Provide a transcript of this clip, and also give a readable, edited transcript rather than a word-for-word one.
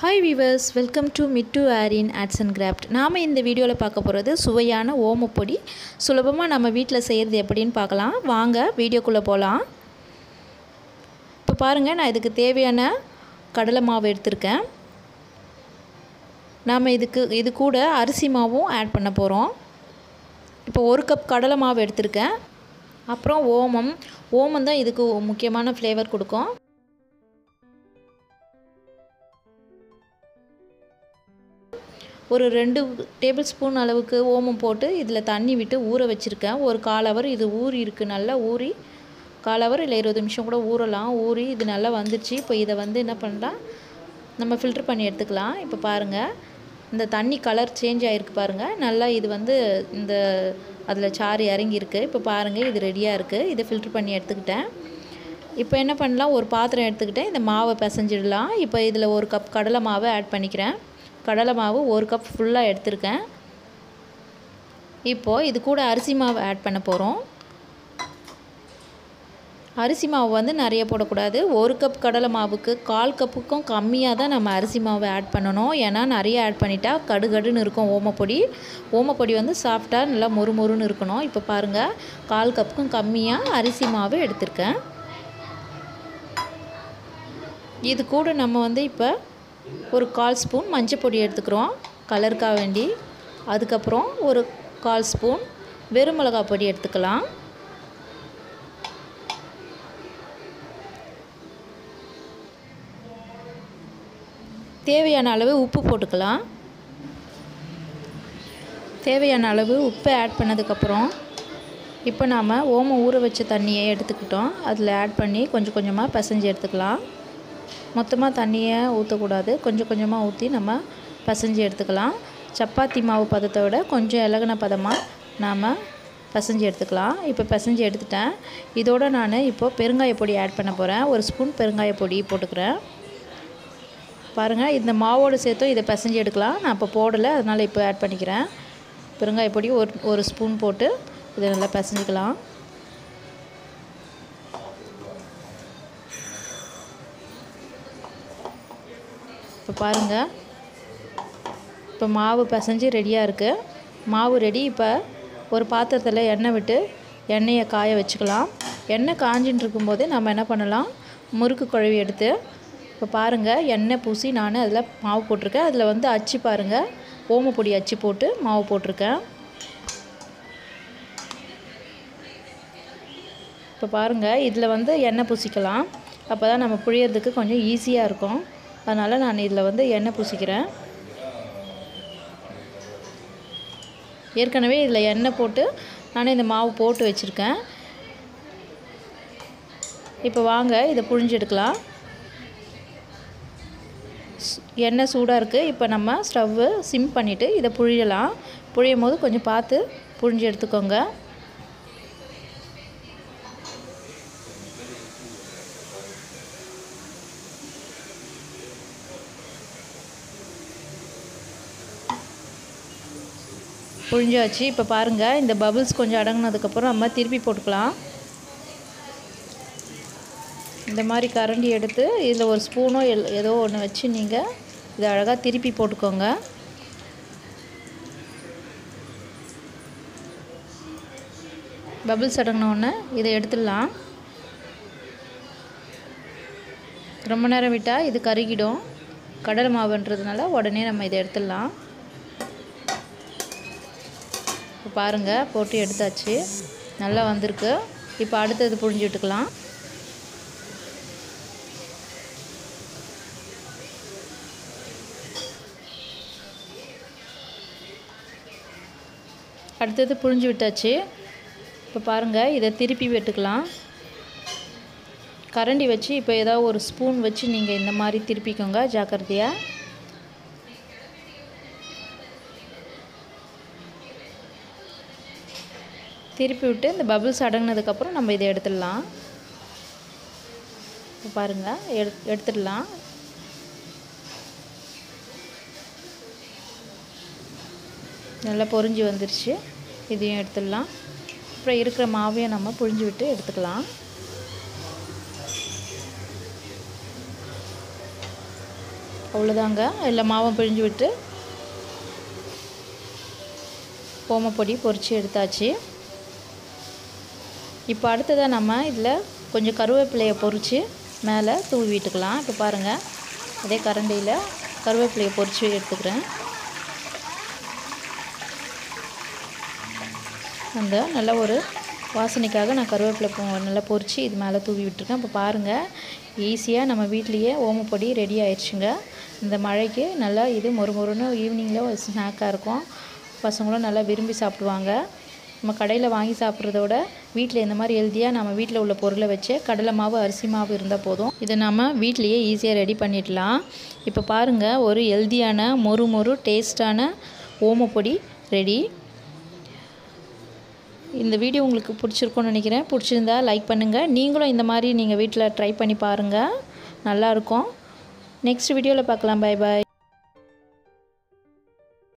Hi viewers, welcome to Mittu Aarin Arts and Craft. நாம இந்த வீடியோல பார்க்க போறது சுவையான ஓமப்பொடி. சுலபமா நம்ம வீட்ல செய்யிறது எப்படின்னு பார்க்கலாம். வாங்க வீடியோக்குள்ள போலாம். இப்போ பாருங்க நான் இதுக்கு தேவையான கடலை மாவு எடுத்துர்க்கேன். நாம இது கூட அரிசி மாவும் ஆட் பண்ண போறோம். இப்போ 1 கப் கடலை மாவு எடுத்துர்க்கேன். அப்புறம் ஓமம் தான் இதுக்கு முக்கியமான ஃப்ளேவர் கொடுக்கும். ஒரு 2 டேபிள் ஸ்பூன் அளவுக்கு ஓமம் போட்டு இதில் தண்ணி விட்டு ஊற வச்சுருக்கேன். ஒரு 1/4 ஹவர் இது ஊறி இருக்குது. நல்லா ஊறி 1/4 ஹவர் இல்லை 20 நிமிஷம் கூட ஊறலாம். ஊறி இது நல்லா வந்துடுச்சு. இப்போ இதை என்ன பண்ணலாம், நம்ம ஃபில்டர் பண்ணி எடுத்துக்கலாம். இப்போ பாருங்கள், இந்த தண்ணி கலர் சேஞ்ச் ஆகிருக்கு பாருங்கள். நல்லா இது இந்த அதில் சாறு இறங்கியிருக்கு. இப்போ பாருங்கள், இது ரெடியாக இருக்குது. இதை ஃபில்டர் பண்ணி எடுத்துக்கிட்டேன். இப்போ என்ன பண்ணலாம், ஒரு பாத்திரம் எடுத்துக்கிட்டேன். இந்த மாவை பிசைஞ்சிடலாம். இப்போ இதில் 1 கப் கடலை மாவை ஆட் பண்ணிக்கிறேன். கடலை மாவு 1 கப் ஃபுல்லாக எடுத்திருக்கேன். இப்போது இது கூட அரிசி மாவு ஆட் பண்ண போகிறோம். அரிசி மாவு நிறைய போடக்கூடாது. 1 கப் கடலை மாவுக்கு 1/4 கப்புக்கும் கம்மியாக தான் நம்ம அரிசி மாவு ஆட் பண்ணணும். ஏன்னா நிறைய ஆட் பண்ணிட்டா கடுகடுன்னு இருக்கும் ஓமப்பொடி. ஓமப்பொடி சாஃப்டாக நல்லா மொறுமொறுன்னு இருக்கணும். இப்போ பாருங்கள், 1/4 கப்புக்கும் கம்மியாக அரிசி மாவு எடுத்திருக்கேன். இது கூட நம்ம இப்போ ஒரு 1/4 ஸ்பூன் மஞ்சள் பொடி எடுத்துக்கிறோம் கலருக்காக வேண்டி. அதுக்கப்புறம் ஒரு 1/4 ஸ்பூன் வெறும் மிளகாய் பொடி எடுத்துக்கலாம். தேவையான அளவு உப்பு போட்டுக்கலாம். தேவையான அளவு உப்பு ஆட் பண்ணதுக்கப்புறம் இப்போ நாம் ஓமம் ஊற வச்ச தண்ணியை எடுத்துக்கிட்டோம். அதில் ஆட் பண்ணி கொஞ்சம் கொஞ்சமாக பிசைஞ்சு எடுத்துக்கலாம். மொத்தமாக தண்ணியை ஊற்றக்கூடாது. கொஞ்சம் கொஞ்சமாக ஊற்றி நம்ம பிசைஞ்சு எடுத்துக்கலாம். சப்பாத்தி மாவு பதத்தை விட கொஞ்சம் இலகுன பதமாக நாம் பிசைஞ்சு எடுத்துக்கலாம். இப்போ பிசைஞ்சு எடுத்துட்டேன். இதோடு நான் இப்போ பெருங்காய பொடி ஆட் பண்ண போகிறேன். 1 ஸ்பூன் பெருங்காய பொடி போட்டுக்கிறேன். பாருங்கள், இந்த மாவோடு சேர்த்தும் இதை பிசைஞ்சு எடுக்கலாம். நான் இப்போ போடலை, அதனால் இப்போ ஆட் பண்ணிக்கிறேன். பெருங்காய பொடி ஒரு ஸ்பூன் போட்டு இதை நல்லா பிசைஞ்சிக்கலாம். இப்போ பாருங்கள், இப்போ மாவு பிசைஞ்சு ரெடியாக இருக்குது. மாவு ரெடி. இப்போ ஒரு பாத்திரத்தில் எண்ணெய் விட்டு எண்ணெயை காய வச்சுக்கலாம். எண்ணெய் காஞ்சின்னு இருக்கும்போது நம்ம என்ன பண்ணலாம், முறுக்கு குழவி எடுத்து இப்போ பாருங்கள் எண்ணெய் பூசி நான் அதில் மாவு போட்டிருக்கேன். அதில் அச்சு பாருங்கள், ஓமப்பொடி அச்சு போட்டு மாவு போட்டிருக்கேன். இப்போ பாருங்கள், இதில் எண்ணெய் பூசிக்கலாம். அப்போ தான் நம்ம புழியறதுக்கு கொஞ்சம் ஈஸியாக இருக்கும். அதனால் நான் இதில் எண்ணெய் பூசிக்கிறேன். ஏற்கனவே இதில் எண்ணெய் போட்டு நான் இந்த மாவு போட்டு வச்சுருக்கேன். இப்போ வாங்க இதை புழிஞ்சு எடுக்கலாம். எண்ணெய் சூடாக இருக்குது. இப்போ நம்ம ஸ்டவ்வு சிம் பண்ணிவிட்டு இதை புழியலாம். புழியும் போது கொஞ்சம் பார்த்து புழிஞ்சு எடுத்துக்கோங்க. புழிஞ்சாச்சு. இப்போ பாருங்கள், இந்த பபிள்ஸ் கொஞ்சம் அடங்கினதுக்கப்புறம் நம்ம திருப்பி போட்டுக்கலாம். இந்த மாதிரி கரண்டி எடுத்து இதில் ஒரு ஸ்பூனோ ஏதோ ஒன்று வச்சு நீங்கள் இதை அழகாக திருப்பி போட்டுக்கோங்க. பபிள்ஸ் அடங்கினோடனே இதை எடுத்துடலாம். ரொம்ப நேரம் விட்டால் இது கருகிடும். கடலை மாவுன்றதுனால உடனே நம்ம இதை எடுத்துடலாம். இப்போ பாருங்கள், போட்டு எடுத்தாச்சு. நல்லா வந்திருக்கு. இப்போ அடுத்தது புழிஞ்சு விட்டுக்கலாம். அடுத்தது புழிஞ்சு விட்டாச்சு. இப்போ பாருங்கள், இதை திருப்பி விட்டுக்கலாம். கரண்டி வச்சு இப்போ ஏதாவது ஒரு ஸ்பூன் வச்சு நீங்கள் இந்த மாதிரி திருப்பிக்கோங்க ஜாக்கிரதையாக. திருப்பி விட்டு இந்த பபிள்ஸ் அடங்கினதுக்கப்புறம் நம்ம இதை எடுத்துடலாம். இப்போ பாருங்கள், எடுத்துடலாம். நல்லா பொரிஞ்சு வந்துருச்சு. இதையும் எடுத்துடலாம். அப்புறம் இருக்கிற மாவையும் நம்ம புழிஞ்சு விட்டு எடுத்துக்கலாம். அவ்வளோதாங்க. எல்லா மாவும் பிழிஞ்சு விட்டு ஓமப்பொடி பொரித்து எடுத்தாச்சு. இப்போ அடுத்ததாக நம்ம இதில் கொஞ்சம் கருவேப்பிலையை பொரித்து மேலே தூவி விட்டுக்கலாம். இப்போ பாருங்கள், அதே கரண்டியில் கருவேப்பிலையை பொரித்து எடுத்துக்கிறேன். அந்த நல்ல ஒரு வாசனைக்காக நான் கருவேப்பிலை நல்லா பொரித்து இது மேலே தூவி விட்டுருக்கேன். இப்போ பாருங்கள், ஈஸியாக நம்ம வீட்லேயே ஓமப்பொடி ரெடி ஆயிடுச்சுங்க. இந்த மழைக்கு நல்லா இது மொறுமொறுன்னு ஈவினிங்கில் ஒரு ஸ்நாக்காக இருக்கும். பசங்களும் நல்லா விரும்பி சாப்பிடுவாங்க. நம்ம கடையில் வாங்கி சாப்பிட்றத விட வீட்டில் இந்த மாதிரி ஹெல்த்தியாக நம்ம வீட்டில் உள்ள பொருளை வச்சு கடலை மாவு அரிசி மாவு இருந்தால் போதும். இதை நம்ம வீட்லேயே ஈஸியாக ரெடி பண்ணிடலாம். இப்போ பாருங்கள், ஒரு ஹெல்த்தியான மொறு டேஸ்டான ஓமப்பொடி ரெடி. இந்த வீடியோ உங்களுக்கு பிடிச்சிருக்கும்னு நினைக்கிறேன். பிடிச்சிருந்தா லைக் பண்ணுங்கள். நீங்களும் இந்த மாதிரி நீங்கள் வீட்டில் ட்ரை பண்ணி பாருங்கள், நல்லாயிருக்கும். நெக்ஸ்ட் வீடியோவில் பார்க்கலாம். Bye bye.